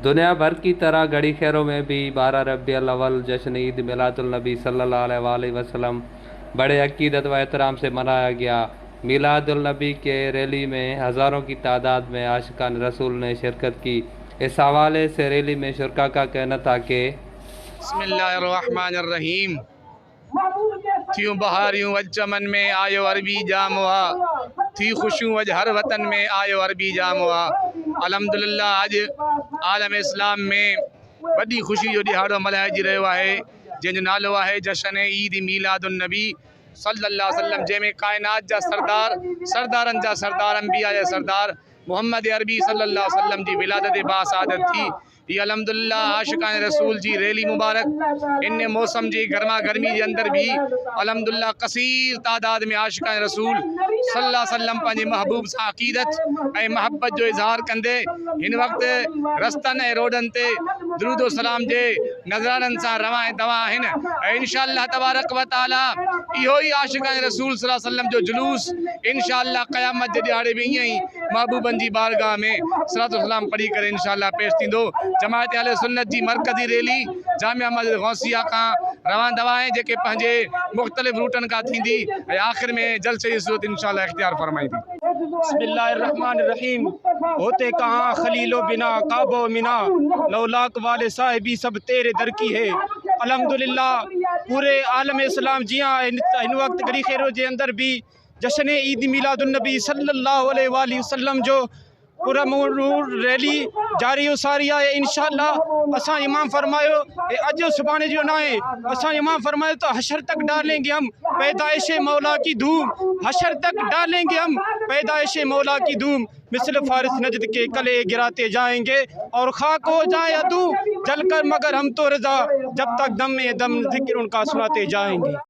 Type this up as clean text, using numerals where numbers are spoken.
दुनिया भर की तरह गड़ी खैरों में भी 12 रबीउल अव्वल जश्न ईद मिलादुल नबी सल्लल्लाहु अलैहि वसल्लम बड़े अकीदत व एहतराम से मनाया गया। मिलादुल नबी के रैली में हज़ारों की तादाद में आशिकान रसूल ने शिरकत की। इस हवाले से रैली में शुरका का कहना था कि बिस्मिल्लाहिर्रहमानिर्रहीम। थियूं बहारियूं वज चमन में आयो अरबी जामुआ, थी खुशियूं वज हर वतन में आयो अरबी जामुआ। अल्हम्दुलिल्लाह अज आलम इस्लाम में वॾी ख़ुशी जो ॾिहाड़ो मल्हाइजी रहियो आहे, जंहिंजो नालो आहे जश्न ईद मीलादुन नबी सल्लल्लाहु अलैहि वसल्लम, जंहिंमें काइनात जा सरदार सरदारनि जा सरदार अंबिया जा सरदार मोहम्मद अरबी सल्लल्लाहु अलैहि वसल्लम जी विलादत बासादत थी। ये अल्हम्दुलिल्लाह आशिकान रसूल जी रैली मुबारक इन मौसम जी गर्मा गर्मी के अंदर भी अल्हम्दुलिल्लाह कसीर तादाद में आशिकान रसूल सल्लल्लाहु अलैहि वसल्लम पंहिंजे महबूब सां अक़ीदत ऐं मोहब्बत जो इज़हार कंदे हिन वक्त रस्तनि ऐं रोडनि ते दुरूद सलाम जे नज़राननि सां रवां दवा आहिनि। ऐं इंशाअल्लाह तबारक व तआला इहो ई आशिकान रसूल सल्लल्लाहु अलैहि वसल्लम जो जुलूस इंशाअल्लाह क़यामत जे ॾिहाड़े में ईअं ई महबूबनि जी बारगाह में सलातो सलाम पढ़ी करे इंशाअल्लाह पेश थींदो। जमात अहले सुन्नत जी मरकज़ी रैली जामिया मस्जिद गौसिया का रवां दवा है, जेके पंहिंजे मुख़्तलिफ़ रूटन का थींदी ऐं आख़िर में जलसे जी सूरत इंशाअल्लाह इख्तियार फरमाईंदी। बिस्मिल्लाहिर्रहमानिर्रहीम। होते कहाँ खलीलो बिना काबो मिना, लौलाक वाले साहिबी सब तेरे दर की है। अल्हम्दुलिल्लाह पूरे आलम इस्लाम जियां इन वक्त गरी खैरो जे अंदर भी जश्न ईद मिलादुन नबी सल्लल्लाहु अलैहि वसल्लम जो पुरमूर रैली जारी सारी है। इंशाअल्लाह असां इमाम फरमायो अज सुभाणे जो ना है, असां इमाम फरमायो तो हशर तक डालेंगे हम पैदाइश मौला की धूम, हशर तक डालेंगे हम पैदाइश मौला की धूम। मिसल फारिस नजद के कले गिराते जाएंगे और खाक हो जाए अदू जलकर मगर हम तो रजा, जब तक दम में दम जिक्र उनका सुनाते जाएंगे।